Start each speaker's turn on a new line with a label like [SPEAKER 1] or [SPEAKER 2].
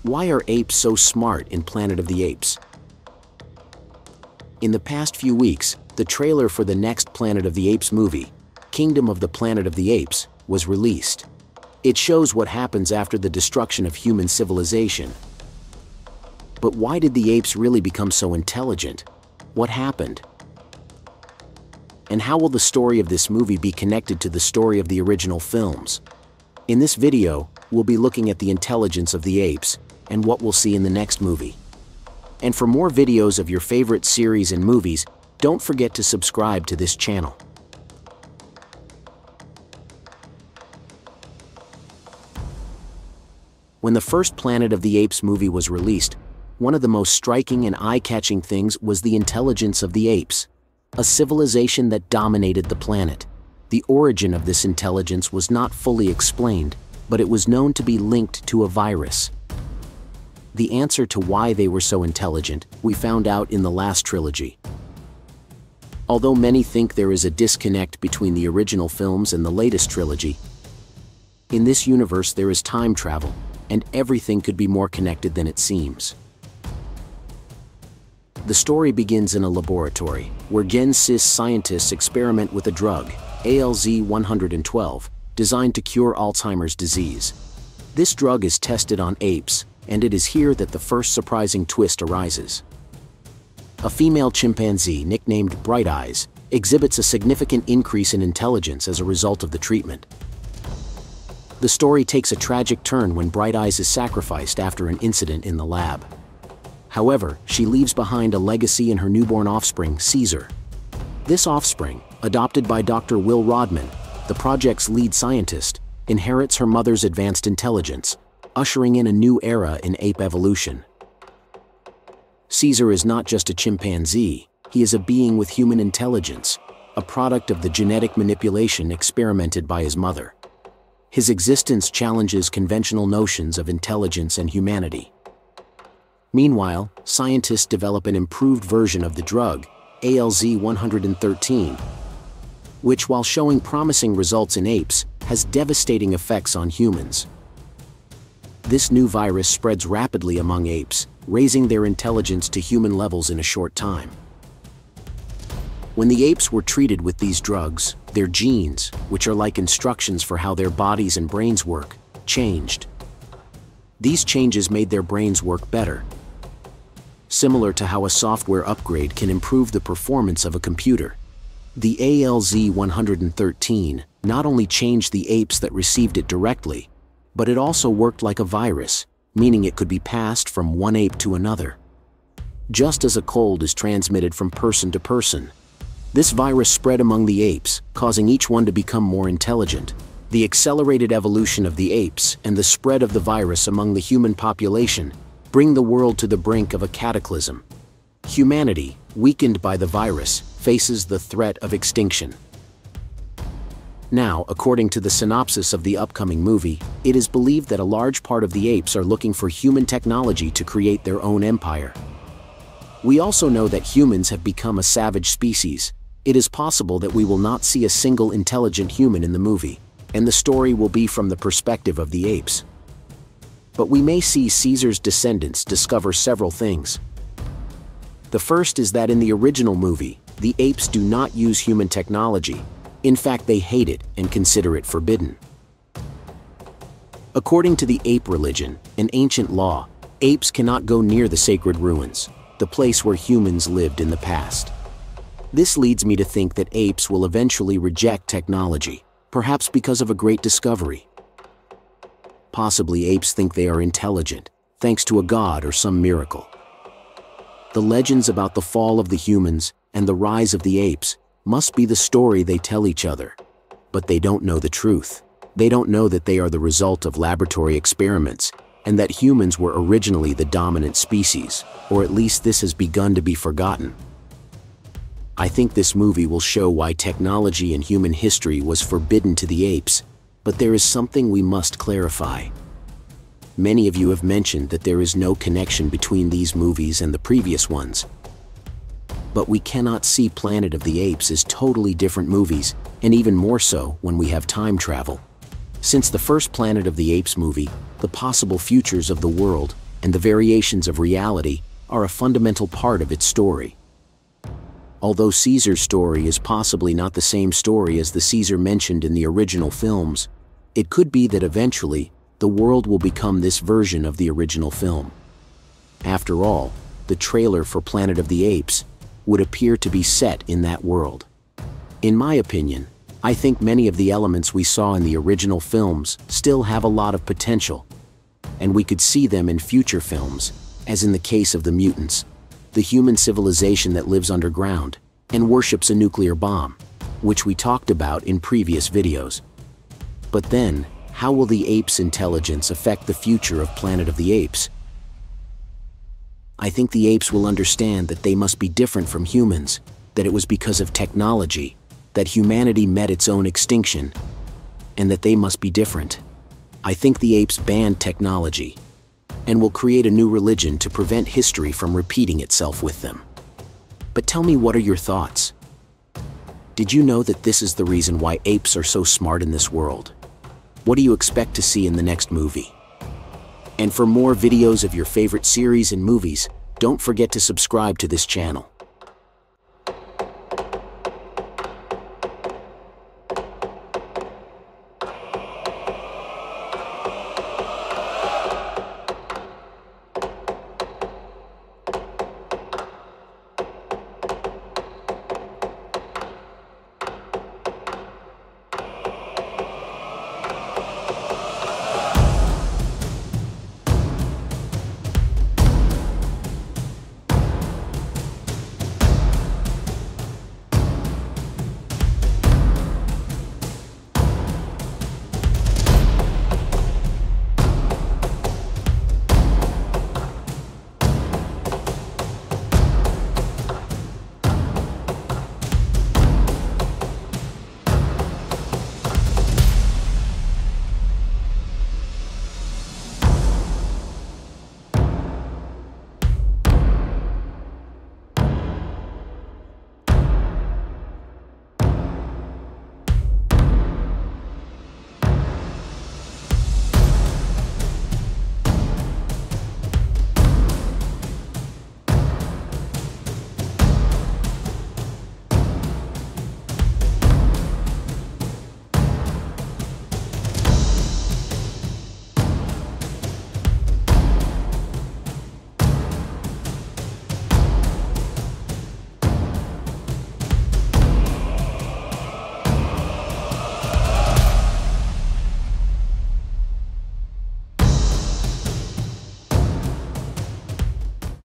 [SPEAKER 1] Why are apes so smart in Planet of the Apes? In the past few weeks, the trailer for the next Planet of the Apes movie, Kingdom of the Planet of the Apes, was released. It shows what happens after the destruction of human civilization. But why did the apes really become so intelligent? What happened? And how will the story of this movie be connected to the story of the original films? In this video, we'll be looking at the intelligence of the apes and what we'll see in the next movie. And for more videos of your favorite series and movies, don't forget to subscribe to this channel. When the first Planet of the Apes movie was released, one of the most striking and eye-catching things was the intelligence of the apes, a civilization that dominated the planet. The origin of this intelligence was not fully explained, but it was known to be linked to a virus. The answer to why they were so intelligent we found out in the last trilogy. Although many think there is a disconnect between the original films and the latest trilogy, in this universe there is time travel, and everything could be more connected than it seems. The story begins in a laboratory, where Gen 6 scientists experiment with a drug, ALZ-112, designed to cure Alzheimer's disease. This drug is tested on apes, and it is here that the first surprising twist arises. A female chimpanzee, nicknamed Bright Eyes, exhibits a significant increase in intelligence as a result of the treatment. The story takes a tragic turn when Bright Eyes is sacrificed after an incident in the lab. However, she leaves behind a legacy in her newborn offspring, Caesar. This offspring, adopted by Dr. Will Rodman, the project's lead scientist, inherits her mother's advanced intelligence, ushering in a new era in ape evolution. Caesar is not just a chimpanzee, he is a being with human intelligence, a product of the genetic manipulation experimented by his mother. His existence challenges conventional notions of intelligence and humanity. Meanwhile, scientists develop an improved version of the drug, ALZ-113, which, while showing promising results in apes, has devastating effects on humans. This new virus spreads rapidly among apes, raising their intelligence to human levels in a short time. When the apes were treated with these drugs, their genes, which are like instructions for how their bodies and brains work, changed. These changes made their brains work better, similar to how a software upgrade can improve the performance of a computer. The ALZ-113 not only changed the apes that received it directly, but it also worked like a virus, meaning it could be passed from one ape to another. Just as a cold is transmitted from person to person, this virus spread among the apes, causing each one to become more intelligent. The accelerated evolution of the apes and the spread of the virus among the human population bring the world to the brink of a cataclysm. Humanity, weakened by the virus, faces the threat of extinction. Now, according to the synopsis of the upcoming movie, it is believed that a large part of the apes are looking for human technology to create their own empire. We also know that humans have become a savage species. It is possible that we will not see a single intelligent human in the movie, and the story will be from the perspective of the apes. But we may see Caesar's descendants discover several things. The first is that in the original movie, the apes do not use human technology. In fact, they hate it and consider it forbidden. According to the ape religion, an ancient law, apes cannot go near the sacred ruins, the place where humans lived in the past. This leads me to think that apes will eventually reject technology, perhaps because of a great discovery. Possibly apes think they are intelligent, thanks to a god or some miracle. The legends about the fall of the humans and the rise of the apes must be the story they tell each other. But they don't know the truth. They don't know that they are the result of laboratory experiments, and that humans were originally the dominant species, or at least this has begun to be forgotten. I think this movie will show why technology in human history was forbidden to the apes, but there is something we must clarify. Many of you have mentioned that there is no connection between these movies and the previous ones. But we cannot see Planet of the Apes as totally different movies, and even more so when we have time travel. Since the first Planet of the Apes movie, the possible futures of the world and the variations of reality are a fundamental part of its story. Although Caesar's story is possibly not the same story as the Caesar mentioned in the original films, it could be that eventually, the world will become this version of the original film. After all, the trailer for Planet of the Apes would appear to be set in that world. In my opinion, I think many of the elements we saw in the original films still have a lot of potential, and we could see them in future films, as in the case of the mutants, the human civilization that lives underground and worships a nuclear bomb, which we talked about in previous videos. But then, how will the apes' intelligence affect the future of Planet of the Apes? I think the apes will understand that they must be different from humans, that it was because of technology that humanity met its own extinction, and that they must be different. I think the apes banned technology and will create a new religion to prevent history from repeating itself with them. But tell me, what are your thoughts? Did you know that this is the reason why apes are so smart in this world? What do you expect to see in the next movie? And for more videos of your favorite series and movies, don't forget to subscribe to this channel.